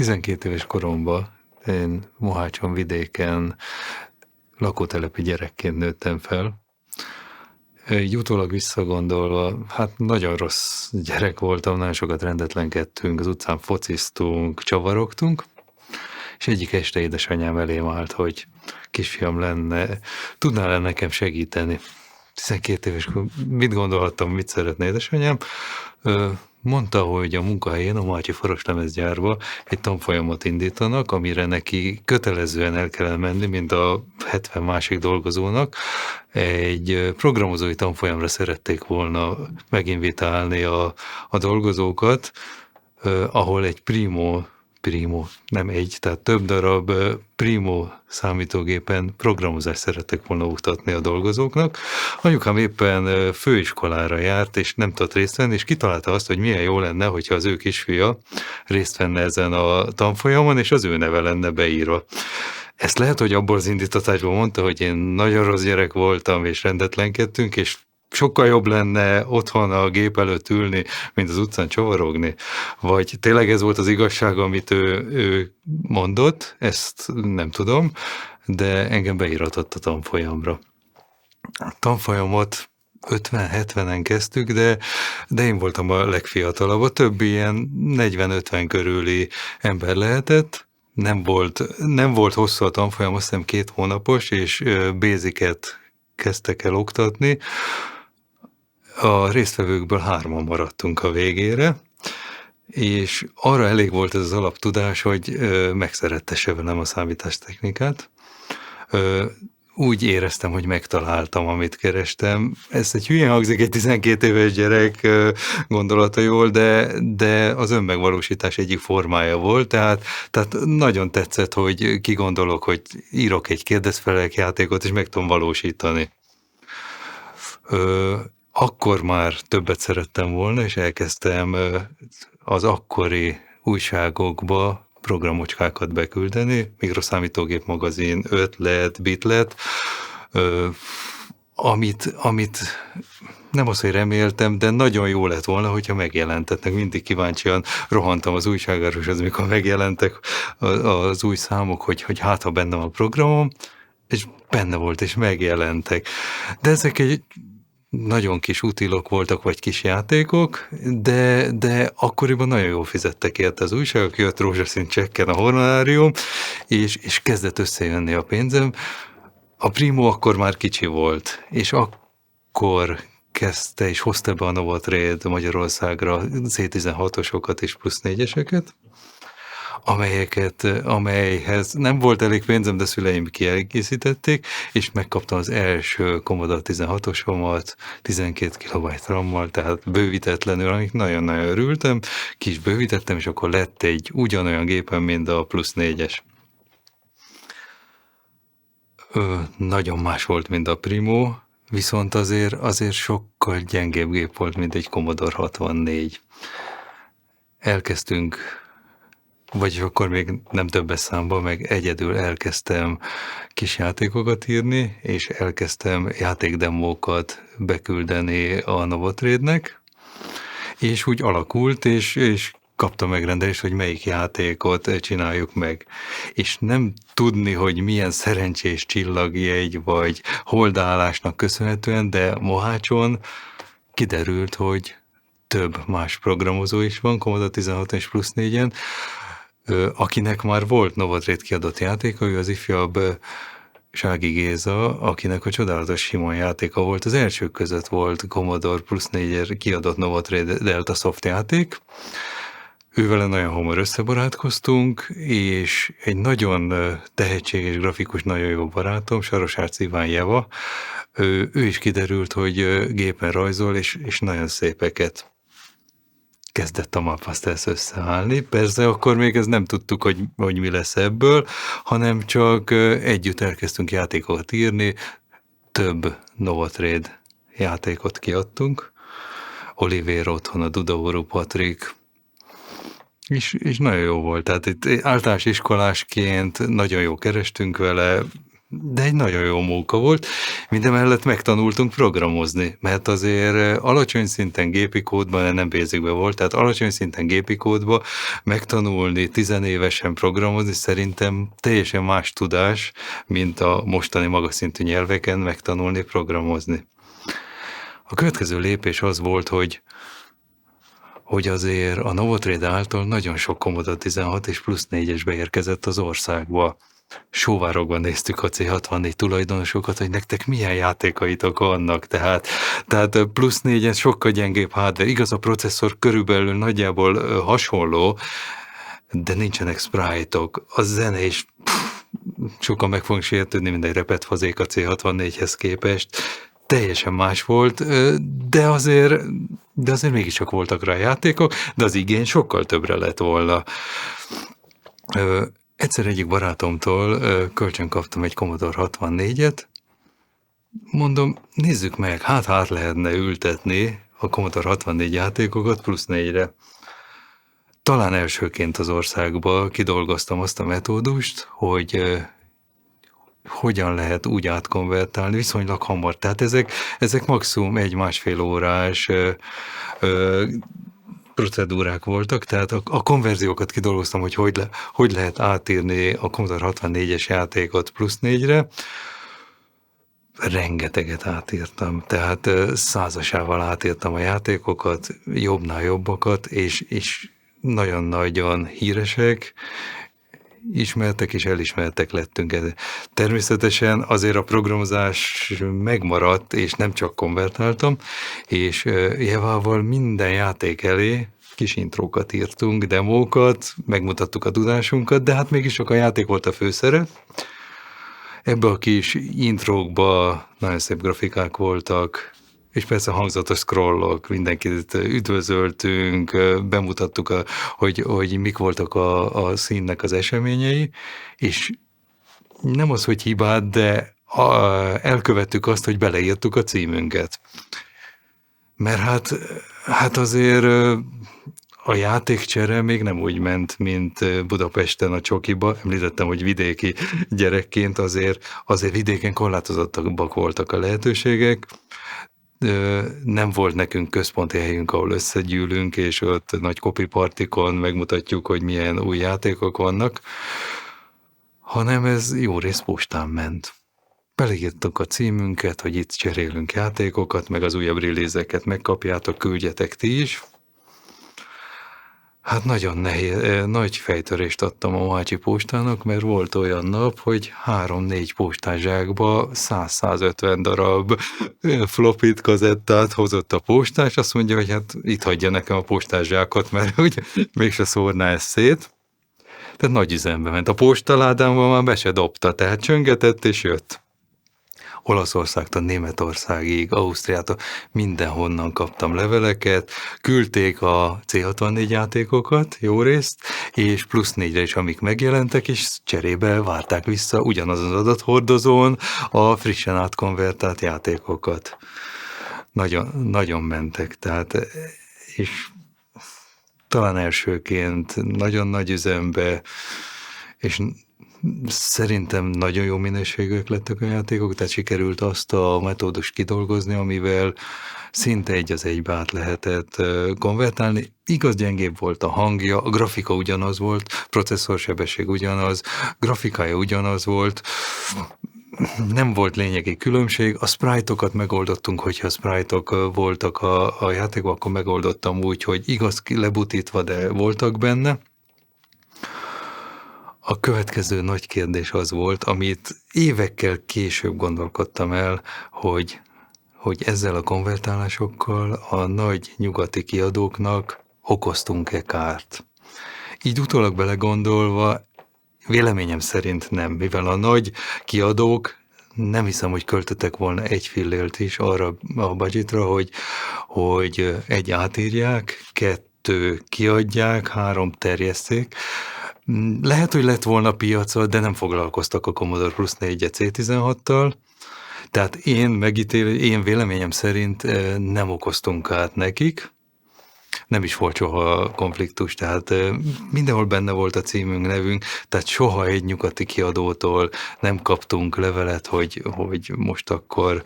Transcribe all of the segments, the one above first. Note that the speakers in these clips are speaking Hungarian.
12 éves koromban én Mohácson vidéken lakótelepi gyerekként nőttem fel. Így utólag visszagondolva, hát nagyon rossz gyerek voltam, nagyon sokat rendetlenkedtünk, az utcán fociztunk, csavarogtunk, és egyik este édesanyám elém állt, hogy kisfiam lenne, tudnál-e nekem segíteni? 12 éves, mit gondolhattam, mit szeretne édesanyám? Mondta, hogy a munkahelyén, a Mátyfi Faroslemezgyárba egy tanfolyamot indítanak, amire neki kötelezően el kellene menni, mint a 70 másik dolgozónak. Egy programozói tanfolyamra szerették volna meginvitálni a dolgozókat, ahol egy primo, nem egy, tehát több darab primo számítógépen programozást szerettek volna oktatni a dolgozóknak. Anyukám éppen főiskolára járt, és nem tudott részt venni, és kitalálta azt, hogy milyen jó lenne, hogyha az ő kisfia részt venne ezen a tanfolyamon, és az ő neve lenne beírva. Ezt lehet, hogy abból az indítatásból mondta, hogy én nagyon rossz gyerek voltam, és rendetlenkedtünk, és sokkal jobb lenne otthon a gép előtt ülni, mint az utcán csavarogni. Vagy tényleg ez volt az igazság, amit ő mondott, ezt nem tudom, de engem beíratott a tanfolyamra. A tanfolyamot 50-70-en kezdtük, de én voltam a legfiatalabb. A többi ilyen 40-50 körüli ember lehetett. Nem volt hosszú a tanfolyam, azt hiszem 2 hónapos, és Basic-et kezdtek el oktatni. A résztvevőkből 3-an maradtunk a végére, és arra elég volt ez az alaptudás, hogy megszerettesse velem a számítástechnikát. Úgy éreztem, hogy megtaláltam, amit kerestem. Ez egy hülyén hangzik, egy 12 éves gyerek gondolata jól, de az önmegvalósítás egyik formája volt, tehát nagyon tetszett, hogy kigondolok, hogy írok egy kérdezfelelek játékot, és meg tudom valósítani. Akkor már többet szerettem volna, és elkezdtem az akkori újságokba programocskákat beküldeni, Mikroszámítógép magazin, Ötlet, Bitlet, amit nem az, hogy reméltem, de nagyon jó lett volna, hogyha megjelentetnek. Mindig kíváncsian rohantam az újságárushoz, amikor megjelentek az új számok, hogy hát ha bennem a programom, és benne volt, és megjelentek. De ezek egy nagyon kis utilok voltak, vagy kis játékok, de akkoriban nagyon jól fizettek érte az újságok, jött rózsaszín csekken a honorárium, és kezdett összejönni a pénzem. A Primo akkor már kicsi volt, és akkor kezdte és hozta be a Novotrade Magyarországra C16-osokat és plusz 4-eseket, amelyhez nem volt elég pénzem, de szüleim kiegészítették, és megkaptam az első Commodore 16-osomat, 12 KB RAM-mal, tehát bővítetlenül, amik nagyon-nagyon örültem, ki is bővítettem, és akkor lett egy ugyanolyan gépem, mint a plusz 4-es. Nagyon más volt, mint a Primo, viszont azért sokkal gyengébb gép volt, mint egy Commodore 64. Elkezdtünk, vagyis akkor még nem többes számban, meg egyedül elkezdtem kis játékokat írni, és elkezdtem játékdemókat beküldeni a Novotrade-nek, és úgy alakult, és kaptam megrendelést, hogy melyik játékot csináljuk meg. És nem tudni, hogy milyen szerencsés csillagjegy, vagy holdállásnak köszönhetően, de Mohácson kiderült, hogy több más programozó is van, Commodore 16 és plusz 4-en, akinek már volt Novotrade kiadott játéka, ő az ifjabb Sági Géza, akinek a csodálatos Simon játéka volt. Az elsők között volt Commodore plusz 4-er kiadott Novotrade Delta Soft játék. Ővele nagyon hamar összebarátkoztunk, és egy nagyon tehetséges grafikus, nagyon jó barátom, Sarosárc Iván Jeva, ő is kiderült, hogy gépen rajzol, és nagyon szépeket. Kezdett a Mapmasters összeállni. Persze akkor még ez nem tudtuk, hogy mi lesz ebből, hanem csak együtt elkezdtünk játékokat írni, több Novotrade játékot kiadtunk. Olivér otthon, a Dudaóró Patrik, és nagyon jó volt. Tehát itt általános iskolásként nagyon jó kerestünk vele, de egy nagyon jó munka volt. Mindemellett megtanultunk programozni, mert azért alacsony szinten gépi kódban, nem basicben volt, tehát alacsony szinten gépi kódban megtanulni 10 évesen programozni szerintem teljesen más tudás, mint a mostani magas szintű nyelveken megtanulni programozni. A következő lépés az volt, hogy azért a Novotrade által nagyon sok Commodore 16 és plusz 4-es beérkezett az országba. Sóvárogban néztük a C64 tulajdonosokat, hogy nektek milyen játékaitok vannak, tehát plusz 4-en sokkal gyengébb hardware, igaz a processzor körülbelül nagyjából hasonló, de nincsenek sprite-ok, a zene is sokan meg fogunk sértődni, mint egy repett fazék a C64-hez képest, teljesen más volt, de azért mégiscsak voltak rá játékok, de az igény sokkal többre lett volna. Egyszer egyik barátomtól kölcsön kaptam egy Commodore 64-et, mondom, nézzük meg, hát lehetne ültetni a Commodore 64 játékokat plusz 4-re. Talán elsőként az országba kidolgoztam azt a metódust, hogy hogyan lehet úgy átkonvertálni viszonylag hamar. Tehát ezek maximum 1-1,5 órás procedúrák voltak, tehát a konverziókat kidolgoztam, hogy lehet átírni a Commodore 64-es játékot plusz 4-re. Rengeteget átírtam, tehát 100-asával átírtam a játékokat, jobbnál jobbakat, és nagyon-nagyon híresek, ismertek és elismertek lettünk. Természetesen azért a programozás megmaradt, és nem csak konvertáltam, és Jevával minden játék elé kis intrókat írtunk, demókat, megmutattuk a tudásunkat, de hát mégis csak a játék volt a főszerep. Ebbe a kis intrókba nagyon szép grafikák voltak, és persze hangzatos scrollok, mindenkit üdvözöltünk, bemutattuk, hogy mik voltak a színnek az eseményei, és nem az, hogy hibát, de elkövettük azt, hogy beleírtuk a címünket. Mert hát azért a játékcsere még nem úgy ment, mint Budapesten a Csokiba. Említettem, hogy vidéki gyerekként azért vidéken korlátozottabbak voltak a lehetőségek. Nem volt nekünk központi helyünk, ahol összegyűlünk, és ott nagy kopipartikon megmutatjuk, hogy milyen új játékok vannak, hanem ez jó rész postán ment. Beleírtuk a címünket, hogy itt cserélünk játékokat, meg az újabb release-eket megkapjátok, küldjetek ti is. Hát nagyon nehéz, nagy fejtörést adtam a Mácsi postának, mert volt olyan nap, hogy 3-4 postázsákba 100-150 darab flopit, kazettát hozott a postás, azt mondja, hogy hát itt hagyja nekem a postázsákot, mert úgy mégse szórná ezt szét. Tehát nagy üzembe ment. A postaládámban már be se dobta, tehát csöngetett és jött. Olaszországtól Németországig, Ausztriától, mindenhonnan kaptam leveleket, küldték a C64 játékokat, jó részt, és plusz 4-re is, amik megjelentek, és cserébe várták vissza ugyanazon az adathordozón a frissen átkonvertált játékokat. Nagyon, nagyon mentek, tehát, és talán elsőként nagyon nagy üzembe, és szerintem nagyon jó minőségűek lettek a játékok, tehát sikerült azt a metódust kidolgozni, amivel szinte egy az egybe át lehetett konvertálni. Igaz, gyengébb volt a hangja, a grafika ugyanaz volt, processzorsebesség ugyanaz, grafikája ugyanaz volt, nem volt lényegi különbség, a sprite-okat megoldottunk, hogyha sprite-ok voltak a játékban, akkor megoldottam úgy, hogy igaz lebutítva, de voltak benne. A következő nagy kérdés az volt, amit évekkel később gondolkodtam el, hogy ezzel a konvertálásokkal a nagy nyugati kiadóknak okoztunk-e kárt. Így utólag belegondolva, véleményem szerint nem, mivel a nagy kiadók nem hiszem, hogy költöttek volna egy fillért is arra a budgetra, hogy 1 átírják, 2 kiadják, 3 terjesszék. Lehet, hogy lett volna piaca, de nem foglalkoztak a Commodore Plus 4 C16-tal, tehát én véleményem szerint nem okoztunk át nekik. nem is volt soha konfliktus, tehát mindenhol benne volt a címünk, nevünk, tehát soha egy nyugati kiadótól nem kaptunk levelet, hogy most akkor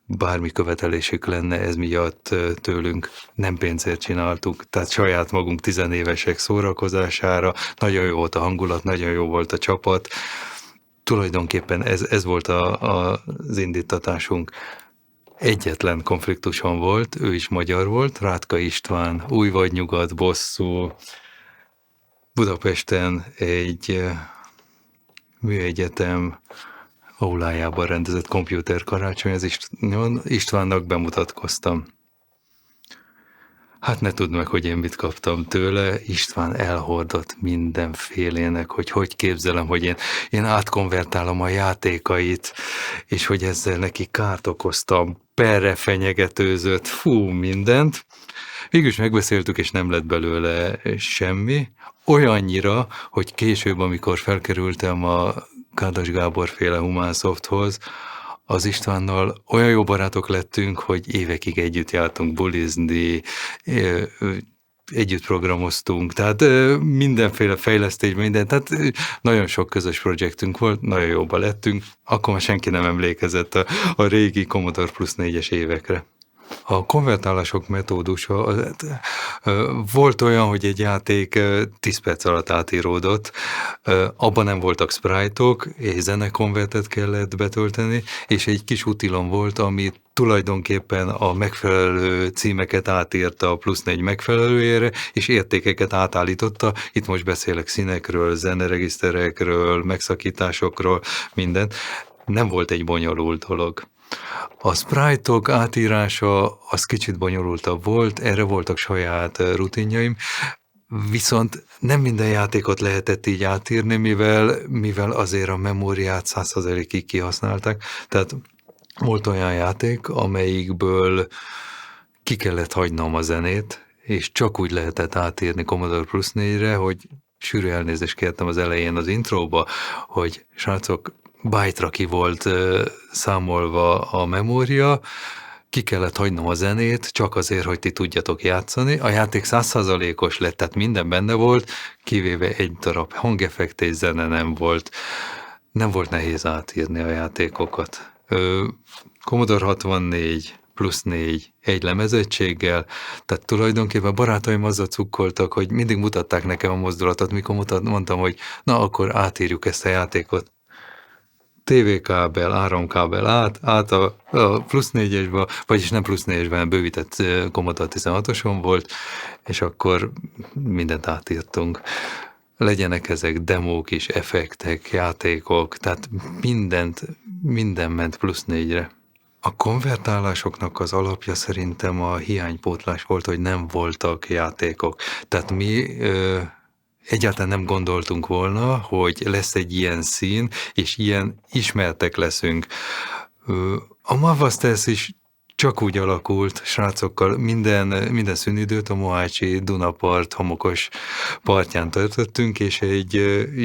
bármi követelésük lenne ez miatt tőlünk. Nem pénzért csináltuk, tehát saját magunk tizenévesek szórakozására, nagyon jó volt a hangulat, nagyon jó volt a csapat. Tulajdonképpen ez volt az indítatásunk. Egyetlen konfliktuson volt, ő is magyar volt, Rátka István, új vagy nyugat, bosszú, Budapesten egy műegyetem aulájában rendezett komputerkarácsony, az Istvánnak bemutatkoztam. Hát ne tudd meg, hogy én mit kaptam tőle, István elhordott mindenfélének, hogy képzelem, hogy én átkonvertálom a játékait, és hogy ezzel neki kárt okoztam, perre fenyegetőzött, mindent. Végülis megbeszéltük, és nem lett belőle semmi. Olyannyira, hogy később, amikor felkerültem a Kádas Gábor féle Humánsofthoz, az Istvánnal olyan jó barátok lettünk, hogy évekig együtt jártunk bulizni, együtt programoztunk, tehát mindenféle fejlesztésben, minden, tehát nagyon sok közös projektünk volt, nagyon jóba lettünk, akkor már senki nem emlékezett a régi Commodore Plus 4-es évekre. A konvertálások metódusa, volt olyan, hogy egy játék 10 perc alatt átíródott, abban nem voltak sprite-ok, és zenekonvertet kellett betölteni, és egy kis utilom volt, ami tulajdonképpen a megfelelő címeket átírta a plusz 4 megfelelőjére, és értékeket átállította. Itt most beszélek színekről, zeneregiszterekről, megszakításokról, minden. Nem volt egy bonyolult dolog. A sprite-ok átírása az kicsit bonyolultabb volt, erre voltak saját rutinjaim, viszont nem minden játékot lehetett így átírni, mivel azért a memóriát 100%-ig kihasználták. Tehát volt olyan játék, amelyikből ki kellett hagynom a zenét, és csak úgy lehetett átírni Commodore Plus 4-re, hogy sűrű elnézést kértem az elején az intróba, hogy srácok, byte-ra ki volt számolva a memória, ki kellett hagynom a zenét, csak azért, hogy ti tudjatok játszani. A játék 100%-os lett, tehát minden benne volt, kivéve egy darab hangeffekt és zene nem volt. Nem volt nehéz átírni a játékokat. Commodore 64 plusz 4 egy lemezegységgel, tehát tulajdonképpen barátaim azzal cukkoltak, hogy mindig mutatták nekem a mozdulatot, mikor mondtam, hogy na akkor átírjuk ezt a játékot. TV-kábel, áramkábel át a plusz 4-esbe, vagyis nem plusz 4-esben, bővített Commodore 16-oson volt, és akkor mindent átírtunk. Legyenek ezek demók is, effektek, játékok, tehát minden ment plusz 4-re. A konvertálásoknak az alapja szerintem a hiánypótlás volt, hogy nem voltak játékok. Tehát mi egyáltalán nem gondoltunk volna, hogy lesz egy ilyen szín, és ilyen ismertek leszünk. A Mavasters is csak úgy alakult, srácokkal minden szünidőt a Mohácsi Dunapart homokos partján töltöttünk, és egy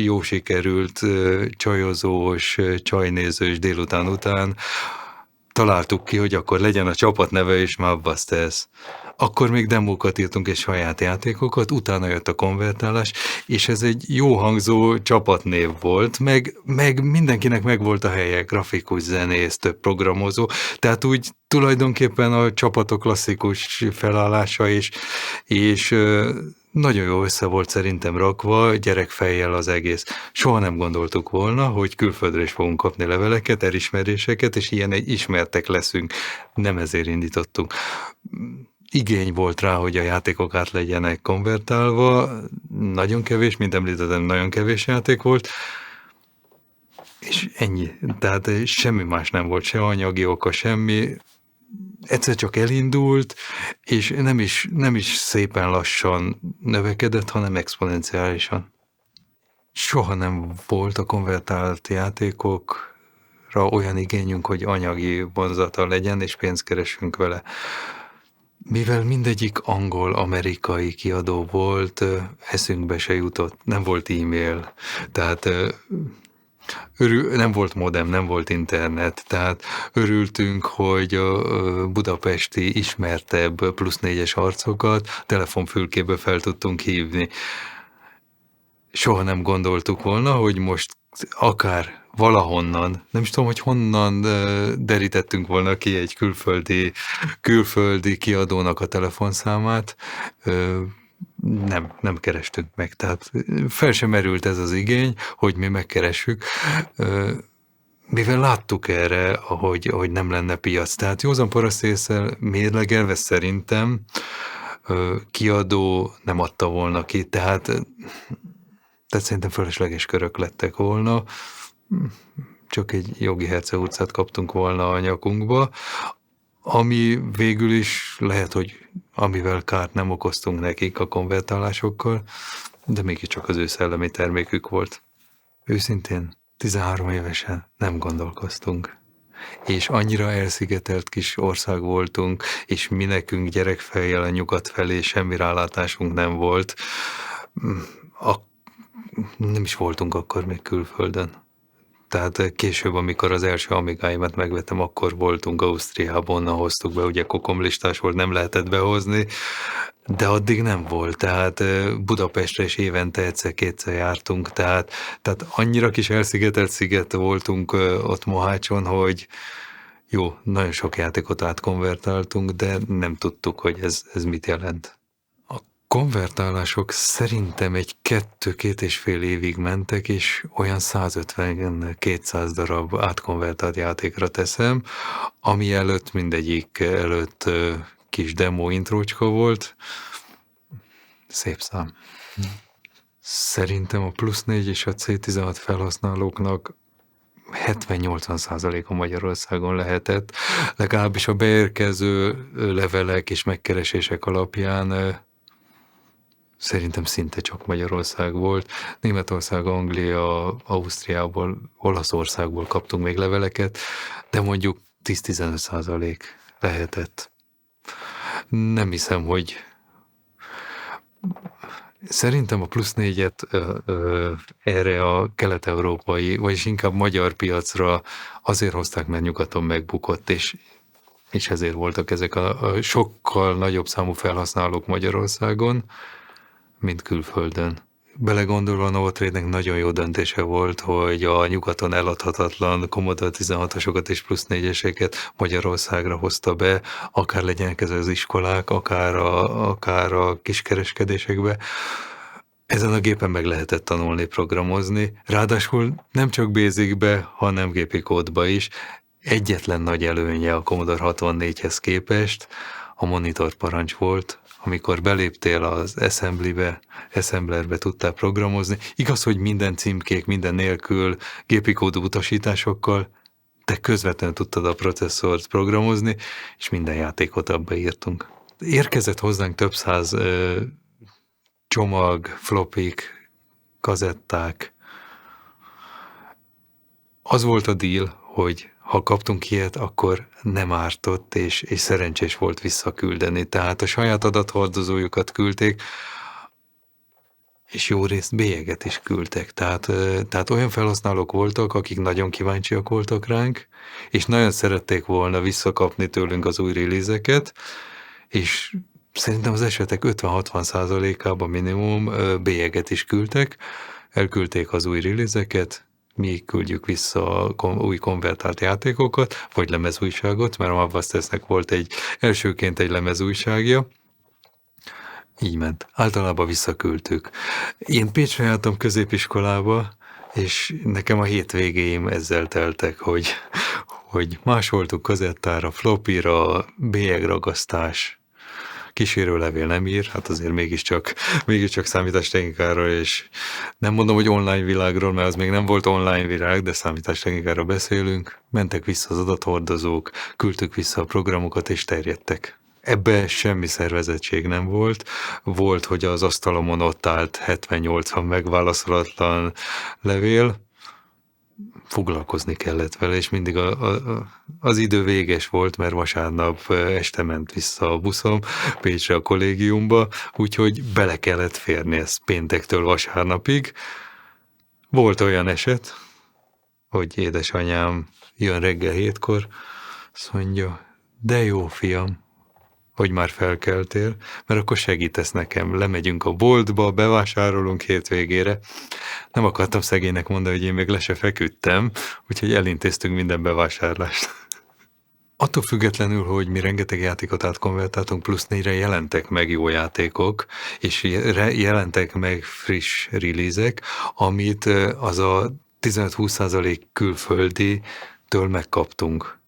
jó sikerült csajozós, csajnézős délután után találtuk ki, hogy akkor legyen a csapatneve is Mavasters. Akkor még demókat írtunk és saját játékokat, utána jött a konvertálás, és ez egy jó hangzó csapatnév volt, meg mindenkinek megvolt a helye, grafikus, zenész, több programozó, tehát úgy tulajdonképpen a csapatok klasszikus felállása és nagyon jó össze volt szerintem rakva, gyerekfejjel az egész. Soha nem gondoltuk volna, hogy külföldre is fogunk kapni leveleket, elismeréseket, és ilyen ismertek leszünk. Nem ezért indítottunk. Igény volt rá, hogy a játékok át legyenek konvertálva, nagyon kevés, mint említettem, nagyon kevés játék volt, és ennyi. Tehát semmi más nem volt, se anyagi oka, semmi. Egyszer csak elindult, és nem is szépen lassan növekedett, hanem exponenciálisan. Soha nem volt a konvertált játékokra olyan igényünk, hogy anyagi vonzata legyen, és pénzt keresünk vele. Mivel mindegyik angol-amerikai kiadó volt, eszünkbe se jutott, nem volt e-mail, tehát Nem volt modem, nem volt internet, tehát örültünk, hogy a budapesti ismertebb plusz négyes arcokat telefonfülkébe fel tudtunk hívni. Soha nem gondoltuk volna, hogy most akár valahonnan, nem is tudom, hogy honnan derítettünk volna ki egy külföldi kiadónak a telefonszámát, nem kerestünk meg, tehát fel sem merült ez az igény, hogy mi megkeressük, mivel láttuk erre, hogy nem lenne piac. Tehát józan paraszt ésszel mérlegelve szerintem kiadó nem adta volna ki, tehát szerintem fölösleges körök lettek volna, csak egy jogi herceg utcát kaptunk volna a nyakunkba, ami végül is lehet, hogy amivel kárt nem okoztunk nekik a konvertálásokkal, de mégiscsak az ő szellemi termékük volt. Őszintén 13 évesen nem gondolkoztunk. És annyira elszigetelt kis ország voltunk, és mi nekünk gyerekfejjel a nyugat felé semmi rálátásunk nem volt. Nem is voltunk akkor még külföldön. Tehát később, amikor az első Amigáimat megvettem, akkor voltunk Ausztriában, onnan hoztuk be, ugye kokomlistás volt, nem lehetett behozni, de addig nem volt, tehát Budapestre is évente egyszer-kétszer jártunk, tehát annyira kis elszigetelt sziget voltunk ott Mohácson, hogy jó, nagyon sok játékot átkonvertáltunk, de nem tudtuk, hogy ez mit jelent. Konvertálások szerintem egy 2-2,5 évig mentek, és olyan 150-200 darab átkonvertált játékra teszem, ami előtt mindegyik előtt kis demo intrócska volt. Szép szám. Szerintem a plusz 4 és a C16 felhasználóknak 70-80%-a Magyarországon lehetett. Legalábbis a beérkező levelek és megkeresések alapján szerintem szinte csak Magyarország volt. Németország, Anglia, Ausztriából, Olaszországból kaptunk még leveleket, de mondjuk 10-15% lehetett. Nem hiszem, hogy szerintem a plusz 4-et erre a kelet-európai, vagyis inkább magyar piacra azért hozták, mert nyugaton megbukott, és ezért voltak ezek a sokkal nagyobb számú felhasználók Magyarországon, mint külföldön. Belegondolva a Novotrade-nek nagyon jó döntése volt, hogy a nyugaton eladhatatlan Commodore 16-osokat és plusz 4-eseket Magyarországra hozta be, akár legyenek ez az iskolák, akár a kiskereskedésekbe. Ezen a gépen meg lehetett tanulni, programozni, ráadásul nem csak Basicbe, hanem gépi kódba is. Egyetlen nagy előnye a Commodore 64-hez képest a monitor parancs volt, amikor beléptél az assemblerbe tudtál programozni. Igaz, hogy minden címkék, minden nélkül gépi kódú utasításokkal, de közvetlenül tudtad a processzort programozni, és minden játékot abba írtunk. Érkezett hozzánk több száz csomag, flopik, kazetták. Az volt a deal, hogy ha kaptunk ilyet, akkor nem ártott, és szerencsés volt visszaküldeni. Tehát a saját adathordozójukat küldték, és jó részt bélyeget is küldtek. Tehát olyan felhasználók voltak, akik nagyon kíváncsiak voltak ránk, és nagyon szerették volna visszakapni tőlünk az új release-eket, és szerintem az esetek 50-60%-ában minimum bélyeget is küldtek, elküldték az új release-eket, mi küldjük vissza a új konvertált játékokat, vagy lemezújságot, mert a Mapbusters-nek volt elsőként egy lemezújságja. Így ment. Általában visszaküldtük. Én Pécsre jártam középiskolába, és nekem a hétvégéim ezzel teltek, hogy másoltuk kazettára, flopira, bélyegragasztás, kísérőlevél nem ír, hát azért mégiscsak számítástechnikáról, és nem mondom, hogy online világról, mert az még nem volt online világ, de számítástechnikáról beszélünk, mentek vissza az adathordozók, küldtük vissza a programokat, és terjedtek. Ebbe semmi szervezettség nem volt. Volt, hogy az asztalomon ott állt 70-80 megválaszolatlan levél, foglalkozni kellett vele, és mindig az idő véges volt, mert vasárnap este ment vissza a buszom Pécsre a kollégiumba, úgyhogy bele kellett férni ezt péntektől vasárnapig. Volt olyan eset, hogy édesanyám jön reggel 7-kor, azt mondja, de jó fiam, hogy már felkeltél, mert akkor segítesz nekem, lemegyünk a boltba, bevásárolunk hétvégére. Nem akartam szegénynek mondani, hogy én még le se feküdtem, úgyhogy elintéztünk minden bevásárlást. Attól függetlenül, hogy mi rengeteg játékot átkonvertáltunk, plusz 4-re jelentek meg jó játékok, és jelentek meg friss release-ek, amit az a 15-20% külföldi-től megkaptunk.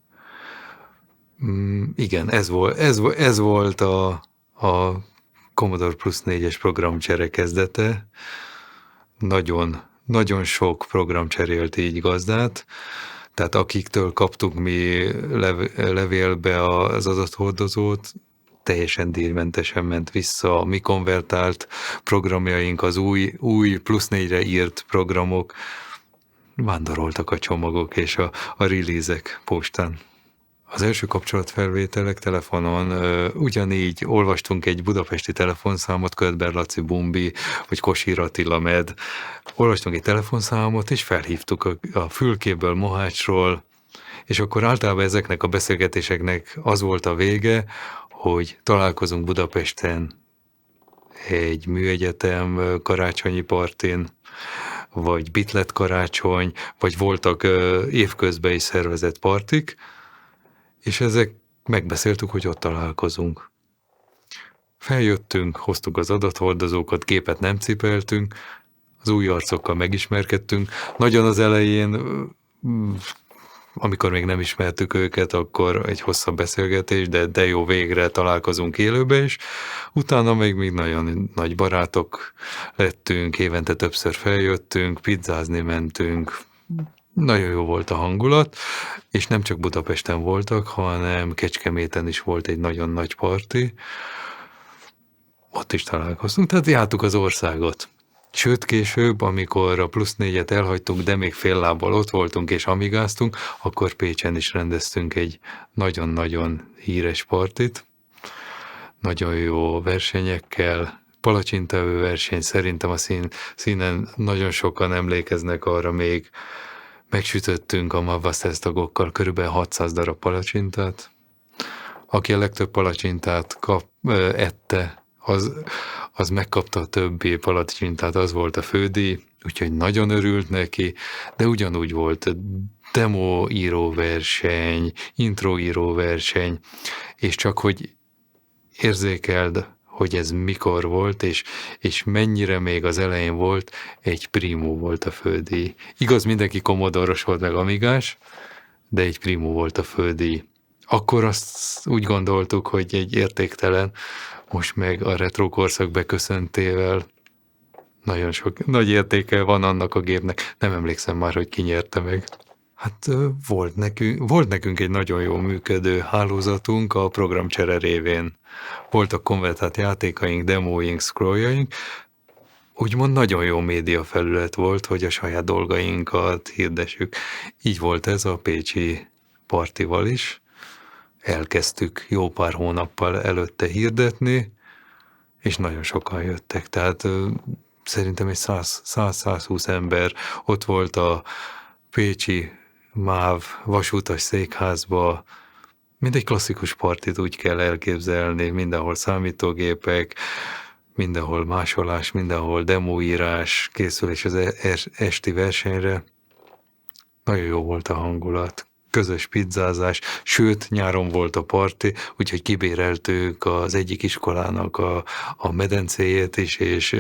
Igen, ez volt a Commodore Plus 4-es programcsere kezdete. Nagyon sok program cserélt így gazdát, tehát akiktől kaptuk mi levélbe az adathordozót, teljesen díjmentesen ment vissza a mi konvertált programjaink, az új plusz 4-re írt programok, vándoroltak a csomagok és a release-ek postán. Az első kapcsolatfelvételek telefonon ugyanígy olvastunk egy budapesti telefonszámot, Ködber Laci Bumbi, vagy Kosír Attila Med. Olvastunk egy telefonszámot, és felhívtuk a fülkéből, Mohácsról, és akkor általában ezeknek a beszélgetéseknek az volt a vége, hogy találkozunk Budapesten egy műegyetem karácsonyi partin, vagy Bitlet karácsony, vagy voltak évközben is szervezett partik, és ezek megbeszéltük, hogy ott találkozunk. Feljöttünk, hoztuk az adathordozókat, gépet nem cipeltünk, az új arcokkal megismerkedtünk. Nagyon az elején, amikor még nem ismertük őket, akkor egy hosszabb beszélgetés, de jó, végre találkozunk élőbe is. Utána még nagyon nagy barátok lettünk, évente többször feljöttünk, pizzázni mentünk. Nagyon jó volt a hangulat, és nem csak Budapesten voltak, hanem Kecskeméten is volt egy nagyon nagy parti. Ott is találkoztunk, tehát jártuk az országot. Sőt, később, amikor a plusz 4-et elhagytuk, de még fél lábbal ott voltunk és amigáztunk, akkor Pécsen is rendeztünk egy nagyon-nagyon híres partit. Nagyon jó versenyekkel, palacsintaevő verseny, szerintem a színen nagyon sokan emlékeznek arra még. Megsütöttünk a Mavvasztesz tagokkal körülbelül 600 darab palacsintát. Aki a legtöbb palacsintát ette, az megkapta a többi palacsintát, az volt a fődíj, úgyhogy nagyon örült neki, de ugyanúgy volt demo íróverseny, intro íróverseny, és csak hogy érzékeld, hogy ez mikor volt, és mennyire még az elején volt, egy Primo volt a fődíj. Igaz, mindenki Commodore-os volt meg Amigás, de egy Primo volt a fődíj. Akkor azt úgy gondoltuk, hogy egy értéktelen, most meg a retro korszak beköszöntével nagyon sok nagy értéke van annak a gépnek. Nem emlékszem már, hogy ki nyerte meg. Hát volt nekünk egy nagyon jól működő hálózatunk a programcsere révén. Voltak konvertált játékaink, demóink, scrolljaink. Úgymond nagyon jó média felület volt, hogy a saját dolgainkat hirdessük. Így volt ez a pécsi partival is. Elkezdtük jó pár hónappal előtte hirdetni, és nagyon sokan jöttek. Tehát szerintem egy 100-120 ember ott volt a pécsi MÁV vasútas székházba, mint egy klasszikus partit úgy kell elképzelni, mindenhol számítógépek, mindenhol másolás, mindenhol demóírás, készülés az esti versenyre. Nagyon jó volt a hangulat, közös pizzázás, sőt, nyáron volt a parti, úgyhogy kibéreltük az egyik iskolának a medencéjét is, és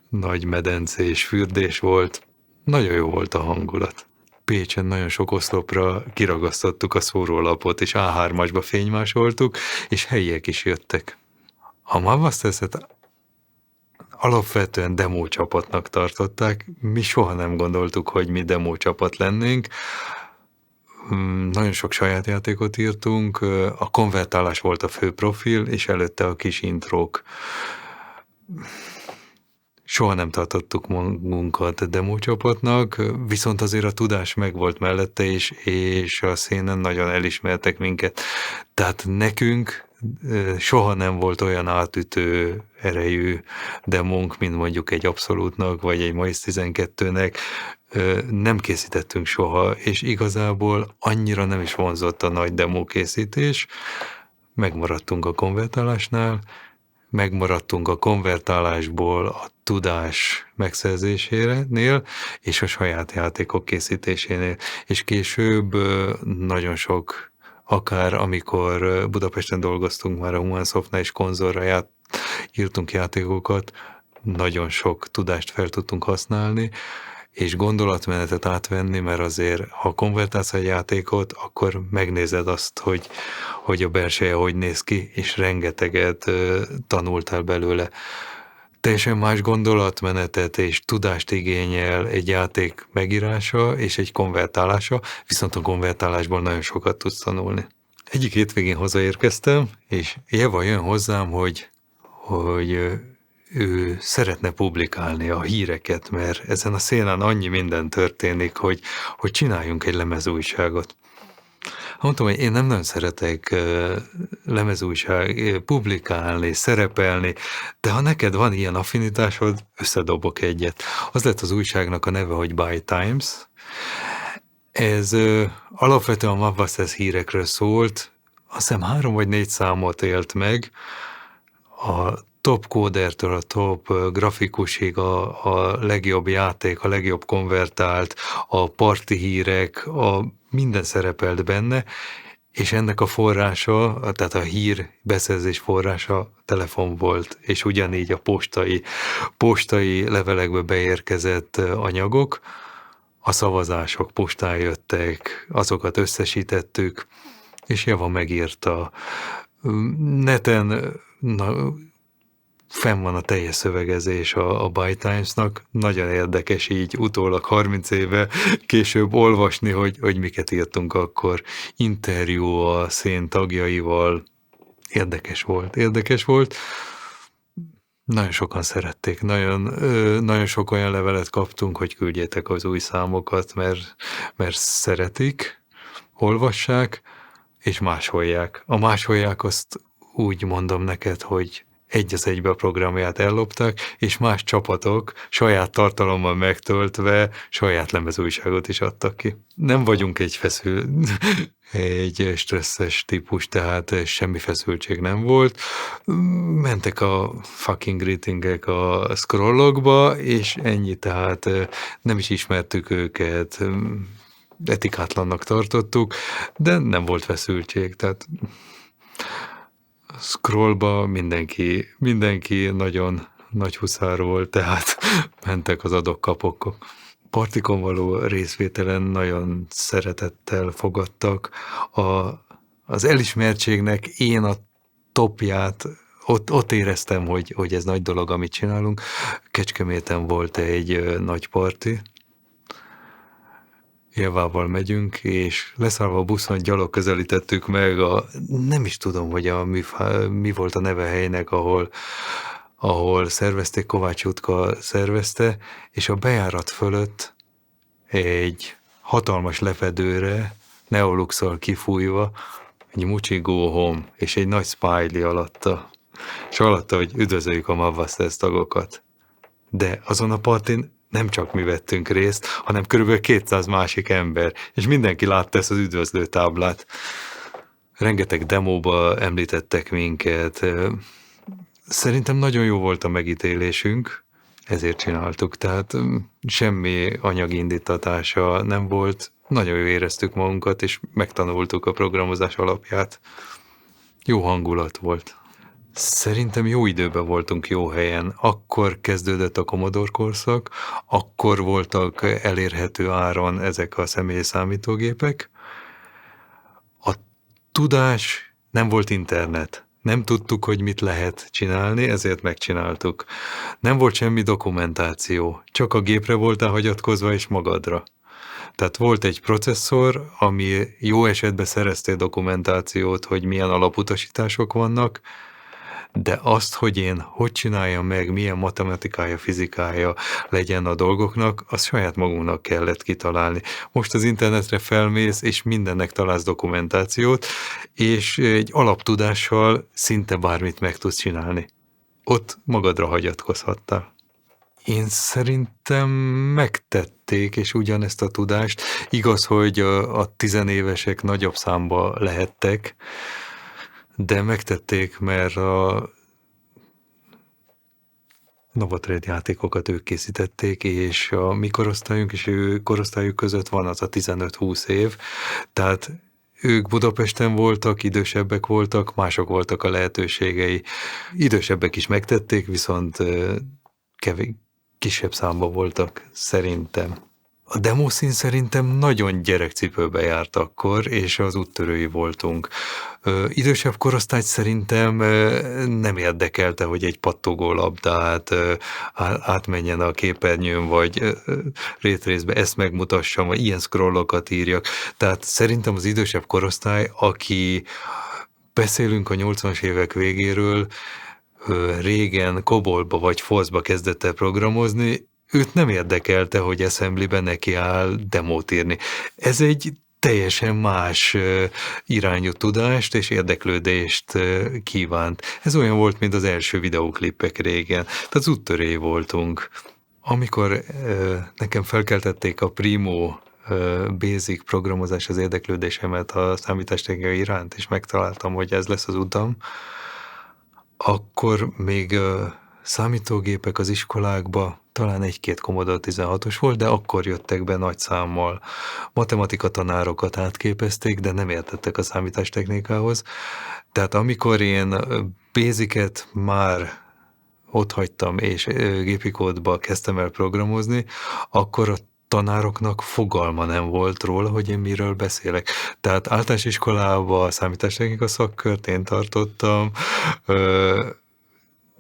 nagy medencés fürdés volt. Nagyon jó volt a hangulat. Pécsen nagyon sok oszlopra kiragasztottuk a szórólapot, és A3-asba fénymásoltuk, és helyiek is jöttek. A Mavvaszteszet alapvetően demócsapatnak tartották, mi soha nem gondoltuk, hogy mi demócsapat lennénk. Nagyon sok saját játékot írtunk, a konvertálás volt a fő profil, és előtte a kis intrók. Soha nem tartottuk magunkat demócsapatnak, viszont azért a tudás megvolt mellette, és a színen nagyon elismertek minket. Tehát nekünk soha nem volt olyan átütő erejű demónk, mint mondjuk egy Abszolútnak, vagy egy Maiz 12-nek. Nem készítettünk soha, és igazából annyira nem is vonzott a nagy demókészítés. Megmaradtunk a konvertálásnál, megmaradtunk a konvertálásból a tudás megszerzésénél, és a saját játékok készítésénél. És később nagyon sok, akár amikor Budapesten dolgoztunk már a Humansoftnál, és konzolra írtunk játékokat, nagyon sok tudást fel tudtunk használni, és gondolatmenetet átvenni, mert azért, ha konvertálsz egy játékot, akkor megnézed azt, hogy a belseje hogy néz ki, és rengeteget tanultál belőle. Teljesen más gondolatmenetet és tudást igényel egy játék megírása és egy konvertálása, viszont a konvertálásból nagyon sokat tudsz tanulni. Egyik hétvégén hazaérkeztem, és Éva jön hozzám, hogy ő szeretne publikálni a híreket, mert ezen a szélen annyi minden történik, hogy csináljunk egy lemezújságot. Mondtam, hogy én nem nagyon szeretek lemezújság, publikálni, szerepelni, de ha neked van ilyen affinitásod, összedobok egyet. Az lett az újságnak a neve, hogy By Times. Ez alapvetően a Mavvaszesz hírekről szólt, azt hiszem 3 vagy 4 számot élt meg, a top kódertől a top grafikusig a legjobb játék, a legjobb konvertált, a parti hírek, minden szerepelt benne, és ennek a forrása, tehát a hír beszerzés forrása telefon volt, és ugyanígy a postai levelekbe beérkezett anyagok, a szavazások postán jöttek, azokat összesítettük, és Java megírta. Neten fenn van a teljes szövegezés a By Times-nak, nagyon érdekes így utólag 30 éve később olvasni, hogy miket írtunk akkor. Interjú a szén tagjaival, érdekes volt. Nagyon sokan szerették, nagyon sok olyan levelet kaptunk, hogy küldjétek az új számokat, mert szeretik, olvassák, és másolják. A másolják azt úgy mondom neked, hogy egy az egybe a programját ellopták, és más csapatok saját tartalommal megtöltve saját lemezújságot is adtak ki. Nem vagyunk egy stresszes típus, tehát semmi feszültség nem volt. Mentek a fucking greetingek a scrollokba, és ennyi, tehát nem is ismertük őket, etikátlannak tartottuk, de nem volt feszültség, tehát scrollba mindenki nagyon nagy huszár volt, tehát mentek az adok-kapokok. Partikon való részvételen nagyon szeretettel fogadtak. Az elismertségnek én a topját ott éreztem, hogy ez nagy dolog, amit csinálunk. Kecskeméten volt egy nagy parti, Élvával megyünk, és leszállva a buszon gyalog közelítettük meg nem is tudom, hogy mi volt a neve helynek, ahol szervezték, Kovács Jutka szervezte, és a bejárat fölött egy hatalmas lepedőre, Neoluxal kifújva, egy Mucsi Go Home, és egy nagy smiley alatta, és alatta, hogy üdvözöljük a Mavvaszesz tagokat. De azon a partin nem csak mi vettünk részt, hanem körülbelül 200 másik ember, és mindenki látta ezt az üdvözlő táblát. Rengeteg demóba említettek minket. Szerintem nagyon jó volt a megítélésünk, ezért csináltuk, tehát semmi anyagi indítatása nem volt. Nagyon jól éreztük magunkat, és megtanultuk a programozás alapját. Jó hangulat volt. Szerintem jó időben voltunk, jó helyen. Akkor kezdődött a Commodore korszak, akkor voltak elérhető áron ezek a személyi számítógépek. A tudás, nem volt internet. Nem tudtuk, hogy mit lehet csinálni, ezért megcsináltuk. Nem volt semmi dokumentáció, csak a gépre voltál hagyatkozva és magadra. Tehát volt egy processzor, ami jó esetben szereztél dokumentációt, hogy milyen alaputasítások vannak, de azt, hogy én hogy csináljam meg, milyen matematikája, fizikája legyen a dolgoknak, azt saját magunknak kellett kitalálni. Most az internetre felmész, és mindennek találsz dokumentációt, és egy alaptudással szinte bármit meg tudsz csinálni. Ott magadra hagyatkozhattál. Én szerintem megtették, és ugyanezt a tudást. Igaz, hogy a tizenévesek nagyobb számba lehettek, de megtették, mert a Novatrade játékokat ők készítették, és a mi korosztályunk és ő korosztályuk között van az a 15-20 év, tehát ők Budapesten voltak, idősebbek voltak, mások voltak a lehetőségei. Idősebbek is megtették, viszont kisebb számban voltak, szerintem. A demószín szerintem nagyon gyerekcipőbe járt akkor, és az úttörői voltunk. Idősebb korosztályt szerintem nem érdekelte, hogy egy pattogó labdát átmenjen a képernyőn, vagy rétrészbe ezt megmutassam, vagy ilyen scrollokat írjak. Tehát szerintem az idősebb korosztály, aki beszélünk a 80-as évek végéről, régen Cobolba vagy Force-ba kezdett el programozni, őt nem érdekelte, hogy Assembly-ben neki áll demót írni. Ez egy teljesen más irányú tudást és érdeklődést kívánt. Ez olyan volt, mint az első videóklipek régen. Tehát az úttörői voltunk. Amikor nekem felkeltették a Primo basic programozás az érdeklődésemet a számítástechnika iránt, és megtaláltam, hogy ez lesz az utam, akkor még számítógépek az iskolákba, talán egy-két Commodore 16-os volt, de akkor jöttek be nagy számmal. Matematika tanárokat átképezték, de nem értettek a számítástechnikához. Tehát amikor én Basic-et már ott hagytam, és gépi kódba kezdtem el programozni, akkor a tanároknak fogalma nem volt róla, hogy én miről beszélek. Tehát általános iskolában a számítástechnika szakkört én tartottam,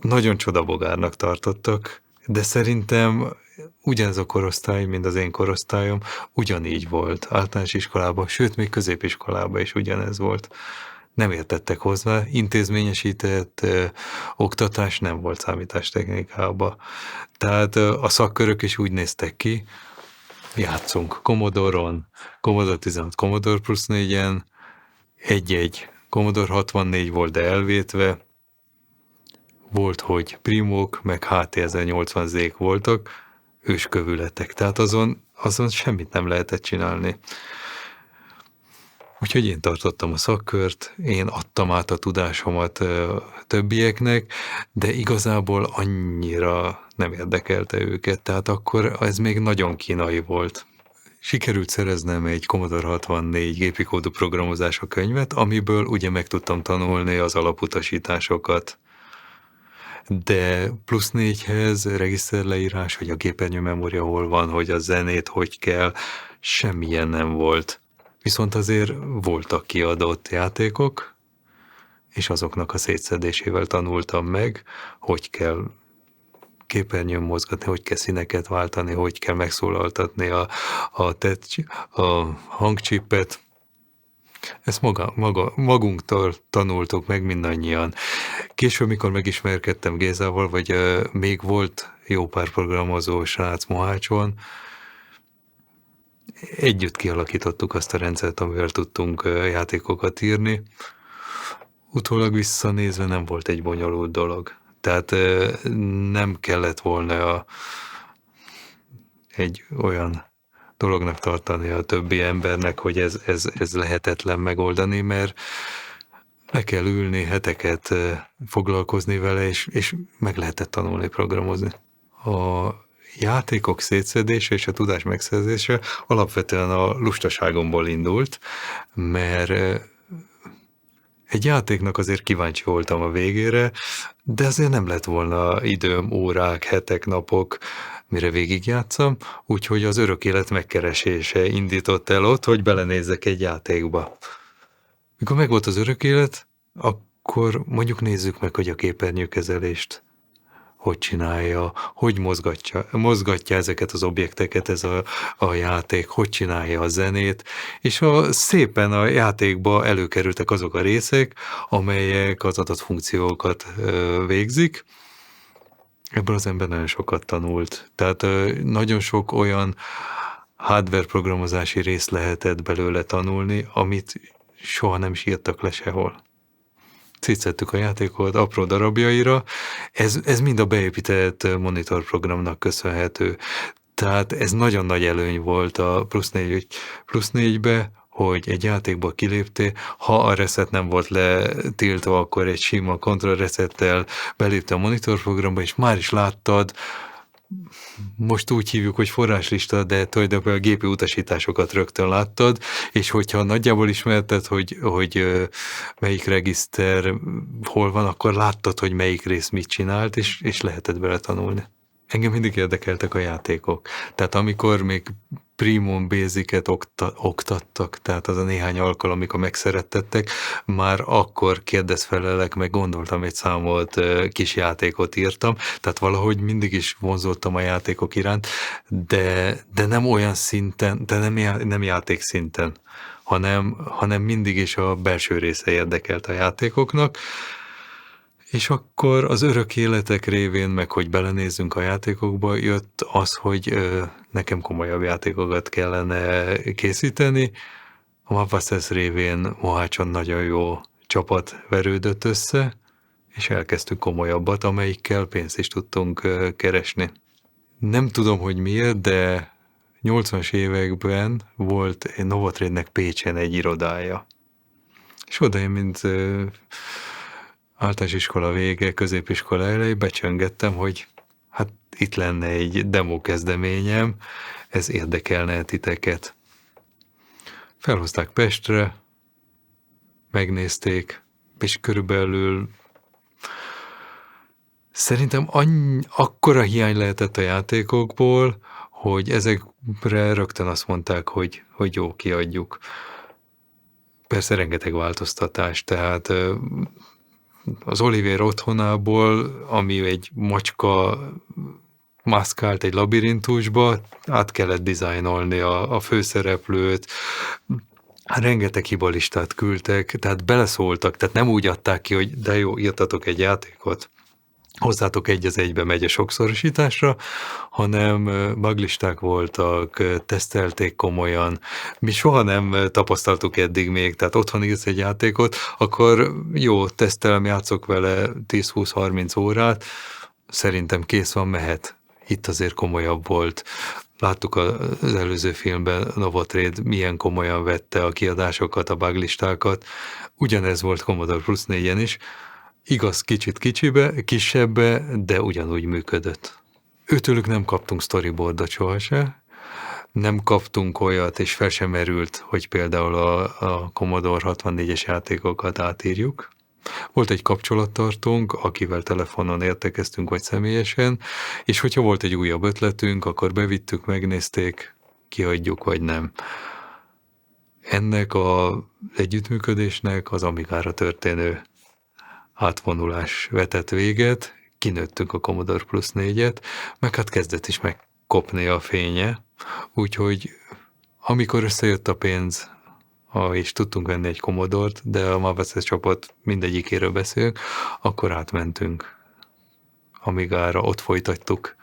nagyon csodabogárnak tartottak, de szerintem ugyanez a korosztály, mint az én korosztályom, ugyanígy volt általános iskolában, sőt, még középiskolában is ugyanez volt. Nem értettek hozzá, intézményesített oktatás nem volt számítástechnikában. Tehát a szakkörök is úgy néztek ki, játszunk Commodore-on, Commodore 16, Commodore plusz 4-en, egy-egy Commodore 64 volt, de elvétve, volt, hogy Primók, meg HT1080Z-k voltak, őskövületek, tehát azon semmit nem lehetett csinálni. Úgyhogy én tartottam a szakkört, én adtam át a tudásomat többieknek, de igazából annyira nem érdekelte őket, tehát akkor ez még nagyon kínai volt. Sikerült szereznem egy Commodore 64 gépi kódú programozása könyvet, amiből ugye meg tudtam tanulni az alaputasításokat. De plusz 4-hez regiszterleírás, hogy a képernyő memória hol van, hogy a zenét hogy kell, semmilyen nem volt. Viszont azért voltak kiadott játékok, és azoknak a szétszedésével tanultam meg, hogy kell képernyőn mozgatni, hogy kell színeket váltani, hogy kell megszólaltatni a hangcsipet. Ezt magunktól tanultuk meg mindannyian. Később, mikor megismerkedtem Gézával, vagy még volt jó pár programozó srác Mohácson, együtt kialakítottuk azt a rendszert, amivel tudtunk játékokat írni. Utólag visszanézve nem volt egy bonyolult dolog. Tehát nem kellett volna egy olyan dolognak tartani a többi embernek, hogy ez lehetetlen megoldani, mert le kell ülni, heteket foglalkozni vele, és meg lehetett tanulni programozni. A játékok szétszedése és a tudás megszerzése alapvetően a lustaságomból indult, mert egy játéknak azért kíváncsi voltam a végére, de azért nem lett volna időm, órák, hetek, napok, mire végigjátszam, úgyhogy az örök élet megkeresése indított el ott, hogy belenézzek egy játékba. Mikor megvolt az örök élet, akkor mondjuk nézzük meg, hogy a képernyőkezelést hogy csinálja, hogy mozgatja ezeket az objekteket ez a játék, hogy csinálja a zenét, és szépen a játékba előkerültek azok a részek, amelyek az adott funkciókat végzik. Ebből az ember nagyon sokat tanult. Tehát nagyon sok olyan hardware programozási részt lehetett belőle tanulni, amit soha nem is írtak le sehol. Szétszettük a játékot apró darabjaira, ez mind a beépített monitorprogramnak köszönhető. Tehát ez nagyon nagy előny volt a plusz 4-be, hogy egy játékba kiléptél, ha a reset nem volt letiltva, akkor egy sima control resettel belépte a monitorprogramba, és már is láttad, most úgy hívjuk, hogy forráslista, de tulajdonképpen a gépi utasításokat rögtön láttad, és hogyha nagyjából ismerted, hogy melyik regiszter hol van, akkor láttad, hogy melyik rész mit csinált, és lehetett bele tanulni. Engem mindig érdekeltek a játékok. Tehát amikor még Primum Basic-et oktattak, tehát az a néhány alkalom, amikor megszerettettek, már akkor kérdezfelelek, meg gondoltam egy számolt kis játékot írtam, tehát valahogy mindig is vonzódtam a játékok iránt, de nem olyan szinten, de nem játék szinten, hanem mindig is a belső része érdekelt a játékoknak. És akkor az örök életek révén, meg hogy belenézzünk a játékokba, jött az, hogy nekem komolyabb játékokat kellene készíteni. A Mapmasters révén Mohácson nagyon jó csapat verődött össze, és elkezdtünk komolyabbat, amelyikkel pénzt is tudtunk keresni. Nem tudom, hogy miért, de 80-as években volt Novotrade-nek Pécsen egy irodája. És oda én, mint általános iskola vége, középiskola elejé becsöngettem, hogy hát itt lenne egy demo kezdeményem, ez érdekelne titeket. Felhozták Pestre, megnézték, és körülbelül szerintem akkora hiány lehetett a játékokból, hogy ezekre rögtön azt mondták, hogy jó, kiadjuk. Persze rengeteg változtatás, tehát az Oliver otthonából, ami egy macska maszkált egy labirintusba, át kellett dizájnolni a főszereplőt, rengeteg hibalistát küldtek, tehát beleszóltak, tehát nem úgy adták ki, hogy de jó, írtatok egy játékot, hozzátok egy az egybe megy a sokszorosításra, hanem buglisták voltak, tesztelték komolyan. Mi soha nem tapasztaltuk eddig még, tehát otthon írsz egy játékot, akkor jó, tesztelem, játszok vele 10-20-30 órát, szerintem kész van, mehet. Itt azért komolyabb volt. Láttuk az előző filmben Novotrade milyen komolyan vette a kiadásokat, a buglistákat. Ugyanez volt Commodore Plus 4-en is. Igaz, kicsit kisebbe, de ugyanúgy működött. Őtőlük nem kaptunk storyboardot sohasem, nem kaptunk olyat, és fel sem merült, hogy például a Commodore 64-es játékokat átírjuk. Volt egy kapcsolattartónk, akivel telefonon értekeztünk, vagy személyesen, és hogyha volt egy újabb ötletünk, akkor bevittük, megnézték, kiadjuk, vagy nem. Ennek az együttműködésnek az Amigára történő átvonulás vetett véget, kinőttünk a Commodore Plus 4-et, meg hát kezdett is megkopni a fénye, úgyhogy amikor összejött a pénz, és tudtunk venni egy Commodore-t, de a Mapmasters csapat mindegyikéről beszélünk, akkor átmentünk Amigára, ott folytattuk,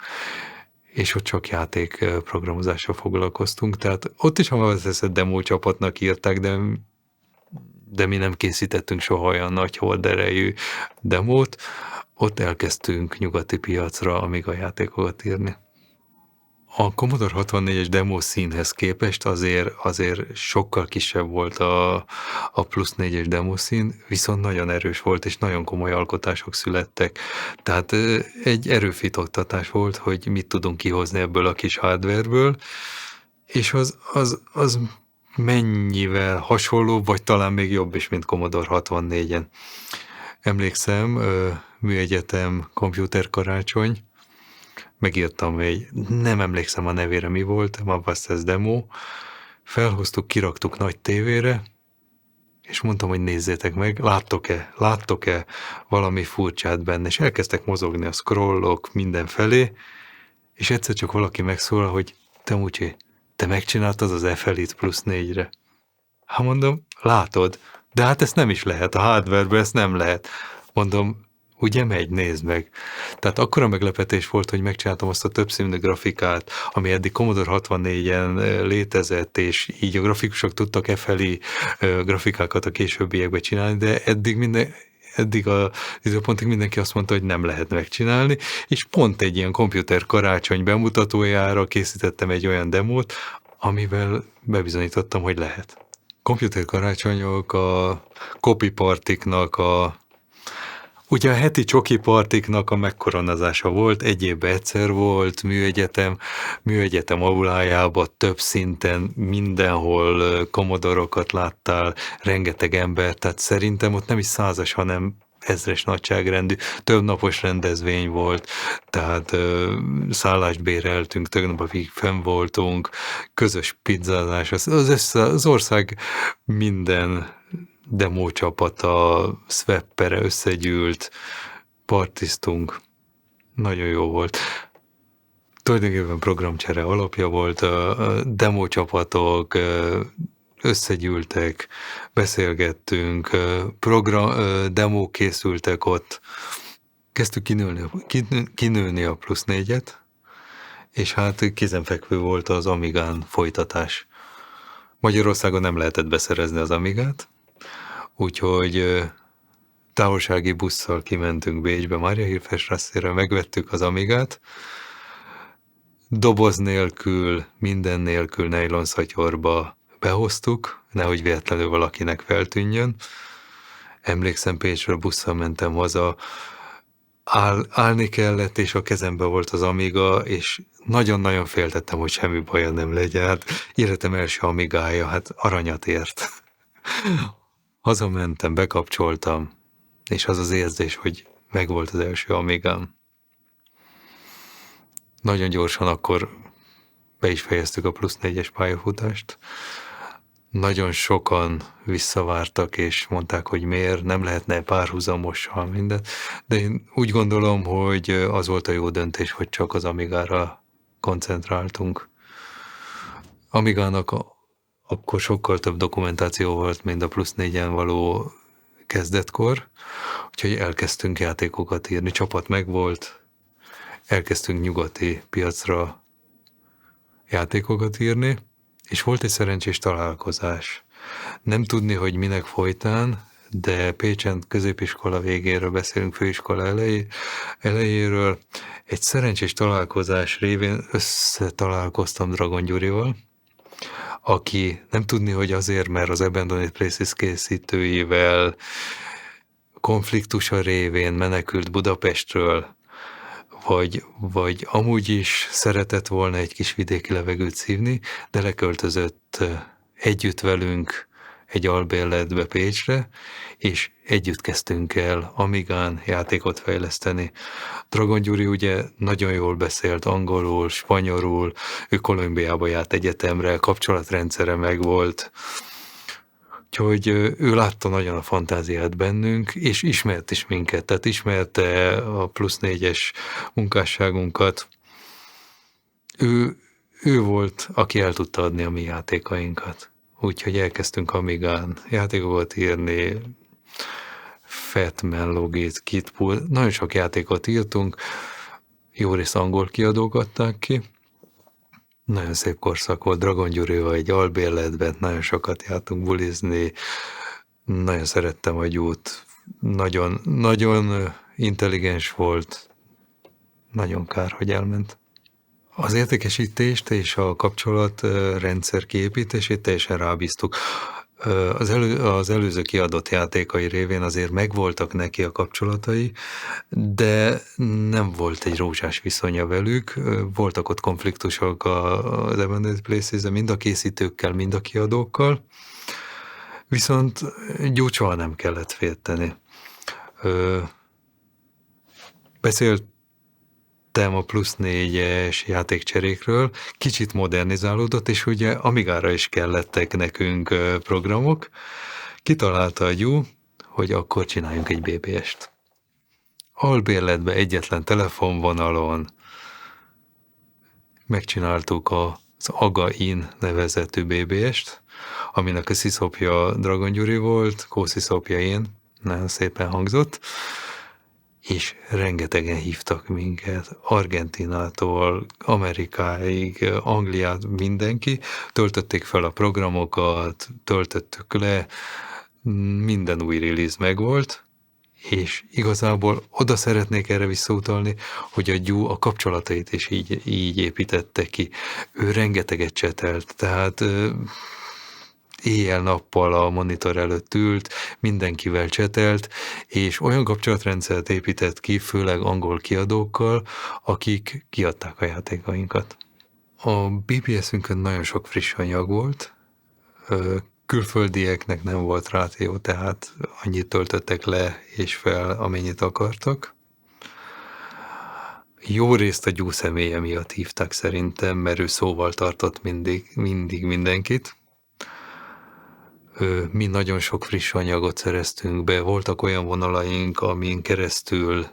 és ott csak játékprogramozással foglalkoztunk, tehát ott is a Mapmasters demo csapatnak írták, de mi nem készítettünk soha olyan nagy horderejű demót, ott elkezdtünk nyugati piacra Amiga játékokat írni. A Commodore 64-es demo színhez képest azért sokkal kisebb volt a plusz 4-es demo szín, viszont nagyon erős volt, és nagyon komoly alkotások születtek. Tehát egy erőfitoktatás volt, hogy mit tudunk kihozni ebből a kis hardwareből, és az mennyivel hasonló, vagy talán még jobb is, mint Commodore 64-en. Emlékszem, műegyetem, komputerkarácsony, megírtam nem emlékszem a nevére mi volt, Mapmasters demo, felhoztuk, kiraktuk nagy tévére, és mondtam, hogy nézzétek meg, láttok-e valami furcsát benne, és elkezdtek mozogni a scrollok mindenfelé, és egyszer csak valaki megszólal, hogy te Mucsi, te megcsináltad az FL-it +4-re. Hát mondom, látod, de hát ezt nem is lehet, a hardware-ben ezt nem lehet. Mondom, ugye megy, nézd meg. Tehát akkora meglepetés volt, hogy megcsináltam azt a többszínű grafikát, ami eddig Commodore 64-en létezett, és így a grafikusok tudtak FL-i grafikákat a későbbiekben csinálni, de eddig az időpontig mindenki azt mondta, hogy nem lehet megcsinálni, és pont egy ilyen komputer karácsony bemutatójára készítettem egy olyan demót, amivel bebizonyítottam, hogy lehet. Komputer karácsonyok, a copy partiknak, ugye a heti csoki partiknak a megkoronázása volt, egy évben egyszer volt, műegyetem aulájában több szinten, mindenhol komodorokat láttál, rengeteg ember, tehát szerintem ott nem is 100-as, hanem 1000-es nagyságrendű, több napos rendezvény volt, tehát szállást béreltünk, több napig fenn voltunk, közös pizzázás, az ország minden demócsapata, Sweppere összegyűlt, partiztunk, nagyon jó volt. Tulajdonképpen programcsere alapja volt, a demócsapatok összegyűltek, beszélgettünk, demók készültek ott, kezdtük kinőni a +4-et, és hát kézenfekvő volt az Amigán folytatás. Magyarországon nem lehetett beszerezni az Amigát, úgyhogy távolsági busszal kimentünk Bécsbe, Mariahilfestrasszére, megvettük az Amigát, doboz nélkül, minden nélkül nejlonszatyorba behoztuk, nehogy véletlenül valakinek feltűnjön. Emlékszem, Pécsről busszal mentem haza, állni kellett, és a kezembe volt az Amiga, és nagyon-nagyon féltettem, hogy semmi baja nem legyen. Hát életem első Amigája, hát aranyat ért. Hazamentem, bekapcsoltam, és az az érzés, hogy megvolt az első Amigám. Nagyon gyorsan akkor be is fejeztük a +4-es pályafutást. Nagyon sokan visszavártak, és mondták, hogy miért, nem lehetne párhuzamosan mindent, de én úgy gondolom, hogy az volt a jó döntés, hogy csak az Amigára koncentráltunk. Amigának akkor sokkal több dokumentáció volt, mint a +4-en való kezdetkor, úgyhogy elkezdtünk játékokat írni, csapat megvolt, elkezdtünk nyugati piacra játékokat írni, és volt egy szerencsés találkozás. Nem tudni, hogy minek folytán, de Pécsen középiskola végéről beszélünk, főiskola elejéről. Egy szerencsés találkozás révén összetalálkoztam Dragon Gyurival, aki nem tudni, hogy azért, mert az Abandoned Places készítőivel konfliktusa révén menekült Budapestről, vagy amúgy is szeretett volna egy kis vidéki levegőt szívni, de leköltözött együtt velünk egy albérletbe Pécsre, és együtt kezdtünk el Amigán játékot fejleszteni. Dragon Gyuri ugye nagyon jól beszélt angolul, spanyolul, ő Kolumbiába járt egyetemre, kapcsolatrendszere megvolt, úgyhogy ő látta nagyon a fantáziát bennünk, és ismert is minket, tehát ismerte a +4-es munkásságunkat. Ő volt, aki el tudta adni a mi játékainkat. Úgyhogy elkezdtünk Amigán játékokat írni, Fatman, Logit, Kitpool, nagyon sok játékot írtunk, jó részt angol kiadók adták ki. Nagyon szép korszak volt, Dragon Gyurival egy albérletben, nagyon sokat jártunk bulizni, nagyon szerettem a Gyút, nagyon intelligens volt, nagyon kár, hogy elment. Az értékesítést és a kapcsolatrendszer kiépítését teljesen rábíztuk. Az előző kiadott játékai révén azért megvoltak neki a kapcsolatai, de nem volt egy rózsás viszonya velük, voltak ott konfliktusok az Abandoned Places, mind a készítőkkel, mind a kiadókkal, viszont Gyút soha nem kellett félteni. Beszéltem a +4-es játékcserékről, kicsit modernizálódott, és ugye Amigára is kellettek nekünk programok. Kitalálta a gyú, hogy akkor csináljunk egy BBS-t. Albérletbe egyetlen telefonvonalon megcsináltuk az AGA-in nevezetű BBS-t, aminek a sziszopja Dragon Gyuri volt, kósziszopja én, nagyon szépen hangzott, és rengetegen hívtak minket, Argentinától, Amerikáig, Angliát, mindenki, töltötték fel a programokat, töltöttük le, minden új release megvolt, és igazából oda szeretnék erre visszautalni, hogy a gyú a kapcsolatait is így építette ki. Ő rengeteget csetelt, tehát éjjel-nappal a monitor előtt ült, mindenkivel csetelt, és olyan kapcsolatrendszert épített ki, főleg angol kiadókkal, akik kiadták a játékainkat. A BBS-ünkön nagyon sok friss anyag volt, külföldieknek nem volt rádió, tehát annyit töltöttek le és fel, amennyit akartak. Jó részt a gyú személye miatt hívták szerintem, mert ő szóval tartott mindig mindenkit. Mi nagyon sok friss anyagot szereztünk be, voltak olyan vonalaink, amin keresztül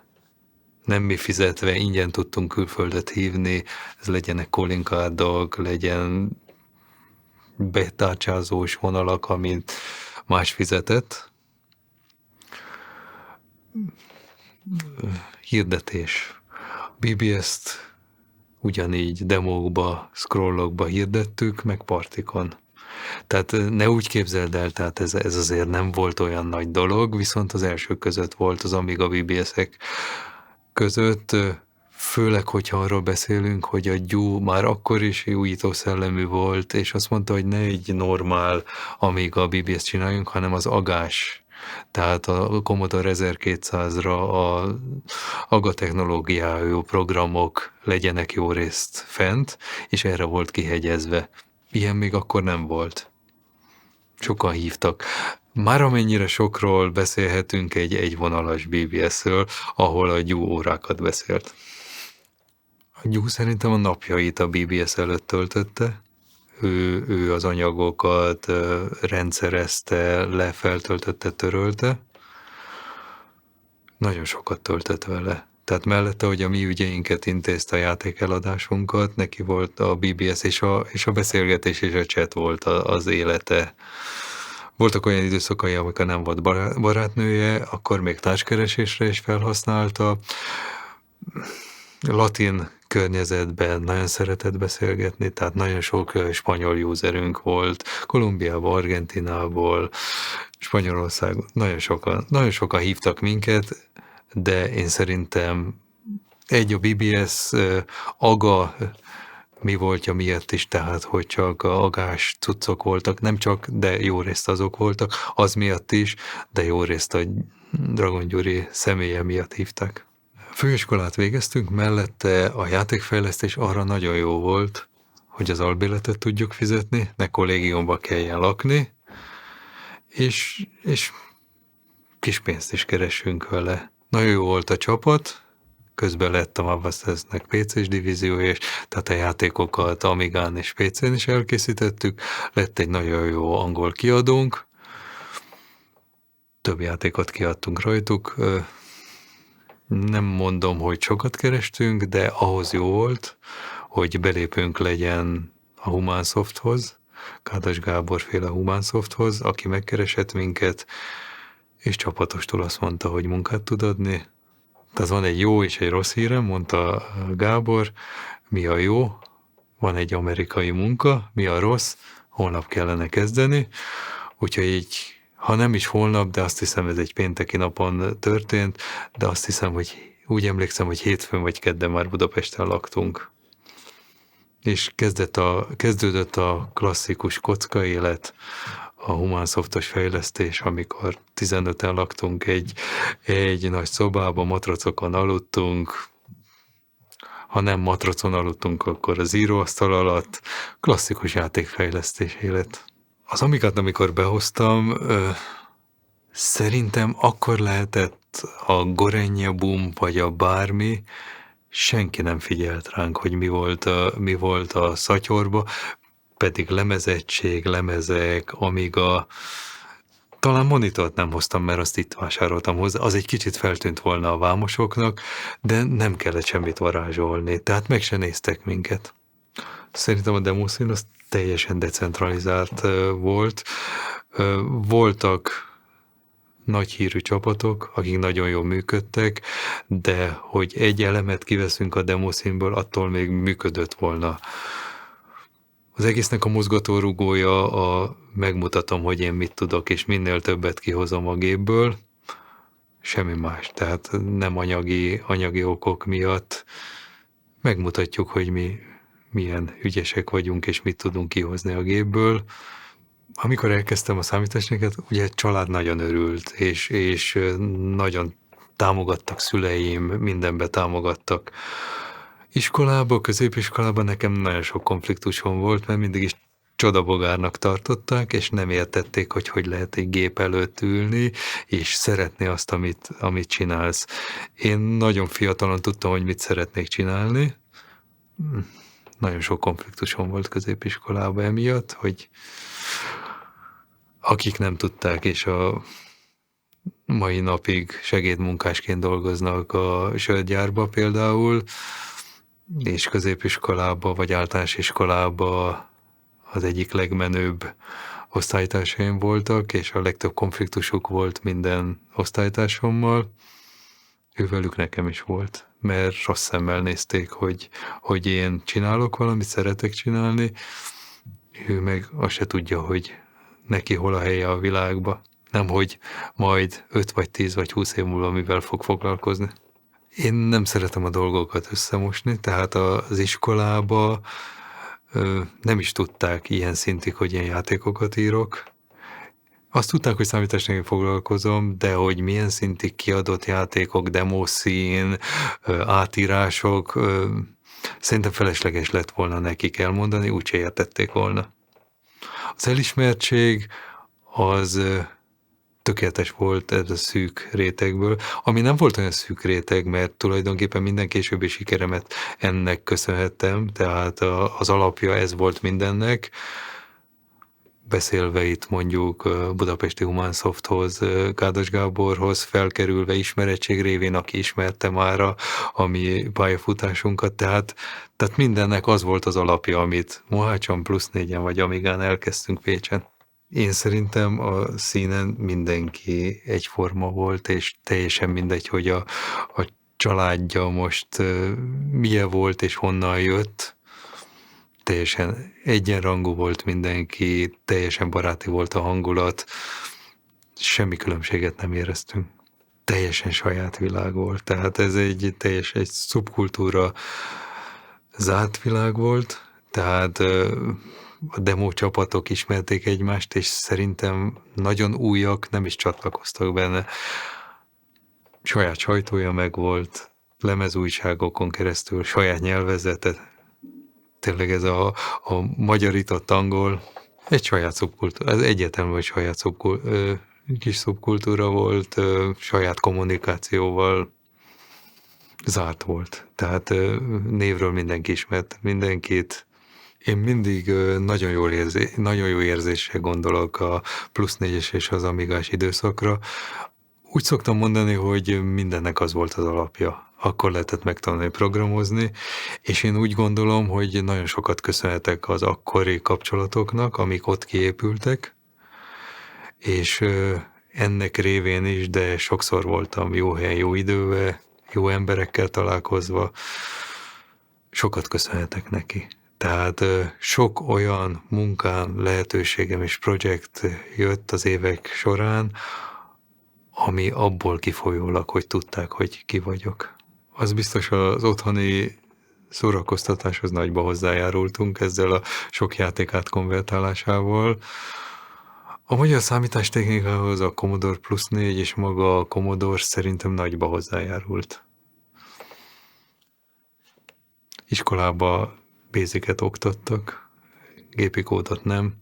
nem mi fizetve ingyen tudtunk külföldet hívni, ez legyenek calling cardok, legyen betárcsázós vonalak, amit más fizetett. Hirdetés. BBS-t ugyanígy demókba, scrollokba hirdettük, meg partikon. Tehát ne úgy képzeld el, tehát ez azért nem volt olyan nagy dolog, viszont az első között volt az Amiga BBS-ek között, főleg, hogyha arról beszélünk, hogy a gyú már akkor is újító szellemű volt, és azt mondta, hogy ne egy normál Amiga BBS csináljunk, hanem az agás. Tehát a Commodore 1200-ra a AGA technológiájú programok legyenek jó részt fent, és erre volt kihegyezve. Ilyen még akkor nem volt. Sokan hívtak. Már amennyire sokról beszélhetünk egy vonalas BBS-ről, ahol a gyú órákat beszélt. A gyú szerintem a napjait a BBS előtt töltötte. Ő az anyagokat rendszerezte, lefeltöltötte, törölte. Nagyon sokat töltött vele. Tehát mellette, hogy a mi ügyeinket intézte, a játékeladásunkat, neki volt a BBS és a beszélgetés és a chat volt az élete. Voltak olyan időszakai, amikor nem volt barátnője, akkor még társkeresésre is felhasználta. Latin környezetben nagyon szeretett beszélgetni, tehát nagyon sok spanyol userünk volt, Kolumbiából, Argentinából, Spanyolország, nagyon sokan hívtak minket, de én szerintem a BBS AGA mi voltja miatt is, tehát hogy csak agás cuccok voltak, nem csak, de jó részt azok voltak, az miatt is, de jó részt a Dragon Gyuri személye miatt hívták. Főiskolát végeztünk, mellette a játékfejlesztés arra nagyon jó volt, hogy az albérletet tudjuk fizetni, ne kollégiumba kelljen lakni, és kis pénzt is keresünk vele. Nagyon jó volt a csapat, közben lett a Mavasteznek PC-s divíziója, és tehát a játékokat Amigán és PC-n is elkészítettük, lett egy nagyon jó angol kiadónk, több játékot kiadtunk rajtuk, nem mondom, hogy sokat kerestünk, de ahhoz jó volt, hogy belépünk legyen a Humánsofthoz, Kádas Gábor féle Humánsofthoz, aki megkeresett minket, és csapatostól azt mondta, hogy munkát tud adni. Tehát van egy jó és egy rossz hírem, mondta Gábor, mi a jó, van egy amerikai munka, mi a rossz, holnap kellene kezdeni, úgyhogy így, ha nem is holnap, de azt hiszem ez egy pénteki napon történt, de azt hiszem, hogy úgy emlékszem, hogy hétfőn vagy kedden már Budapesten laktunk. És kezdődött a klasszikus kocka élet, a Humánsoftos fejlesztés, amikor 15-en laktunk egy nagy szobában, matracokon aludtunk, ha nem matracon aludtunk, akkor az íróasztal alatt, klasszikus játékfejlesztés élet. Az Amigát, amikor behoztam, szerintem akkor lehetett a Gorenje boom, vagy a bármi, senki nem figyelt ránk, hogy mi volt a szatyorba, pedig lemezettség, lemezek, Amiga, talán monitort nem hoztam, mert azt itt vásároltam hozzá. Az egy kicsit feltűnt volna a vámosoknak, de nem kellett semmit varázsolni, tehát meg se néztek minket. Szerintem a demószín az teljesen decentralizált volt. Voltak nagy hírű csapatok, akik nagyon jól működtek, de hogy egy elemet kiveszünk a demószínből, attól még működött volna. Az egésznek a mozgatórugója megmutatom, hogy én mit tudok, és minél többet kihozom a gépből, semmi más. Tehát nem anyagi okok miatt megmutatjuk, hogy mi milyen ügyesek vagyunk, és mit tudunk kihozni a gépből. Amikor elkezdtem a számítástechnikát, ugye család nagyon örült, és nagyon támogattak szüleim, mindenbe támogattak. Iskolában, középiskolában nekem nagyon sok konfliktusom volt, mert mindig is csodabogárnak tartották, és nem értették, hogy lehet egy gép előtt ülni, és szeretni azt, amit csinálsz. Én nagyon fiatalon tudtam, hogy mit szeretnék csinálni. Nagyon sok konfliktusom volt középiskolában emiatt, hogy akik nem tudták, és a mai napig segédmunkásként dolgoznak a sörgyárba például, és középiskolába vagy általános iskolába az egyik legmenőbb osztálytársaim voltak, és a legtöbb konfliktusuk volt minden osztálytársammal. Ővelük nekem is volt, mert rossz szemmel nézték, hogy én csinálok valamit, szeretek csinálni, ő meg azt se tudja, hogy neki hol a helye a világba. Nem, hogy majd 5 vagy 10 vagy 20 év múlva mivel fog foglalkozni. Én nem szeretem a dolgokat összemosni, tehát az iskolába nem is tudták ilyen szintig, hogy ilyen játékokat írok. Azt tudták, hogy számítástechnikával foglalkozom, de hogy milyen szintig kiadott játékok, demószín, átírások, szerintem felesleges lett volna nekik elmondani, úgyse értették volna. Az elismertség az tökéletes volt ez a szűk rétegből, ami nem volt olyan szűk réteg, mert tulajdonképpen minden későbbi sikeremet ennek köszönhettem, tehát az alapja ez volt mindennek. Beszélve itt mondjuk Budapesti Humánsofthoz, Gádos Gáborhoz, felkerülve ismerettség révén, aki ismerte már a mi pályafutásunkat, tehát mindennek az volt az alapja, amit Mohácson +4-en vagy Amigán elkezdtünk Pécsen. Én szerintem a színen mindenki egyforma volt, és teljesen mindegy, hogy a családja most milyen volt és honnan jött. Teljesen egyenrangú volt mindenki, teljesen baráti volt a hangulat, semmi különbséget nem éreztünk. Teljesen saját világ volt, tehát ez egy szubkultúra zárt világ volt, tehát a demo csapatok ismerték egymást, és szerintem nagyon újak nem is csatlakoztak benne. Saját sajtója megvolt, lemezújságokon keresztül, saját nyelvezete, tényleg ez a magyarított angol, egy saját szubkultúra, ez egyértelmű, hogy saját kis szubkultúra volt, saját kommunikációval zárt volt. Tehát névről mindenki ismert mindenkit. Én mindig nagyon jó érzéssel gondolok a +4-es és az Amigás időszakra. Úgy szoktam mondani, hogy mindennek az volt az alapja. Akkor lehetett megtanulni programozni, és én úgy gondolom, hogy nagyon sokat köszönhetek az akkori kapcsolatoknak, amik ott kiépültek, és ennek révén is, de sokszor voltam jó helyen, jó időben, jó emberekkel találkozva, sokat köszönhetek neki. Tehát sok olyan munkám, lehetőségem és projekt jött az évek során, ami abból kifolyólag, hogy tudták, hogy ki vagyok. Az biztos, az otthoni szórakoztatáshoz nagyba hozzájárultunk ezzel a sok játék átkonvertálásával. A magyar számítástechnikához a Commodore +4 és maga a Commodore szerintem nagyba hozzájárult. Iskolába Basic-et oktattak, gépi kódot nem.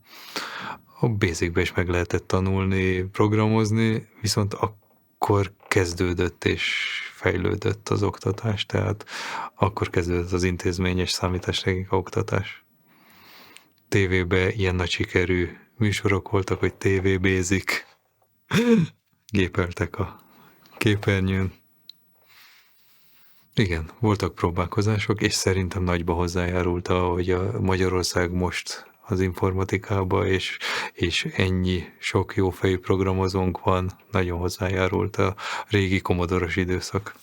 A Basic-be is meg lehetett tanulni, programozni, viszont akkor kezdődött és fejlődött az oktatás, tehát akkor kezdődött az intézményes számítástechnika oktatás. TV-be ilyen nagy sikerű műsorok voltak, hogy TV Basic, Gépeltek a képernyőn. Igen, voltak próbálkozások, és szerintem nagyba hozzájárult, hogy a Magyarország most az informatikába, és ennyi sok jófejű programozónk van, nagyon hozzájárult a régi komodoros időszak.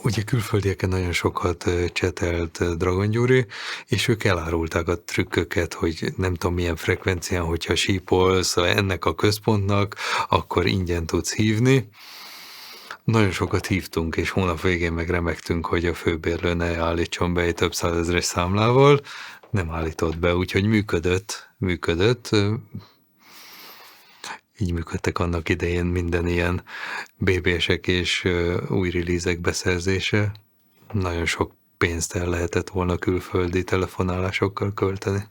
Ugye külföldieken nagyon sokat csetelt Dragon Gyuri, és ők elárulták a trükköket, hogy nem tudom milyen frekvencián, hogyha sípolsz ennek a központnak, akkor ingyen tudsz hívni. Nagyon sokat hívtunk, és hónap végén meg remegtünk, hogy a főbérlő ne állítson be egy több százezres számlával. Nem állított be, úgyhogy működött. Így működtek annak idején minden ilyen BB-sek és új release-ek beszerzése. Nagyon sok pénzt el lehetett volna külföldi telefonálásokkal költeni.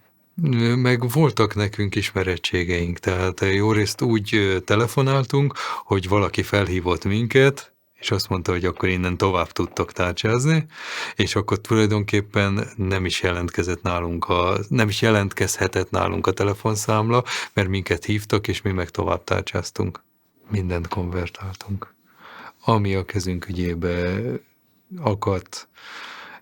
Meg voltak nekünk ismerettségeink, tehát jó részt úgy telefonáltunk, hogy valaki felhívott minket, és azt mondta, hogy akkor innen tovább tudtok tárcsázni, és akkor tulajdonképpen nem is jelentkezhetett nálunk a telefonszámla, mert minket hívtak, és mi meg tovább tárcsáztunk. Mindent konvertáltunk. Ami a kezünk ügyébe akadt,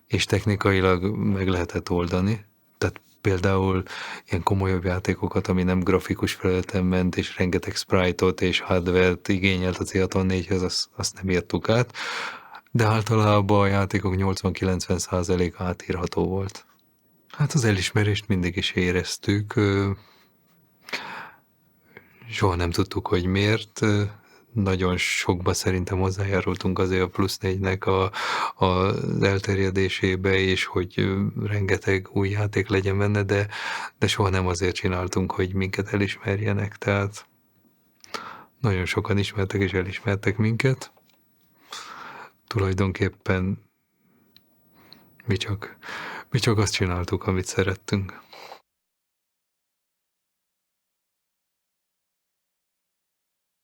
és technikailag meg lehetett oldani. Tehát például ilyen komolyabb játékokat, ami nem grafikus felületen ment, és rengeteg sprite-ot és hardware-t igényelt az Eaton 4-hez, azt nem írtuk át. De általában a játékok 80-90% átírható volt. Hát az elismerést mindig is éreztük. Soha nem tudtuk, hogy miért. Nagyon sokba szerintem hozzájárultunk azért a plusz 4-nek az elterjedésébe, és hogy rengeteg új játék legyen benne, de soha nem azért csináltunk, hogy minket elismerjenek, tehát nagyon sokan ismertek és elismertek minket. Tulajdonképpen mi csak azt csináltuk, amit szerettünk.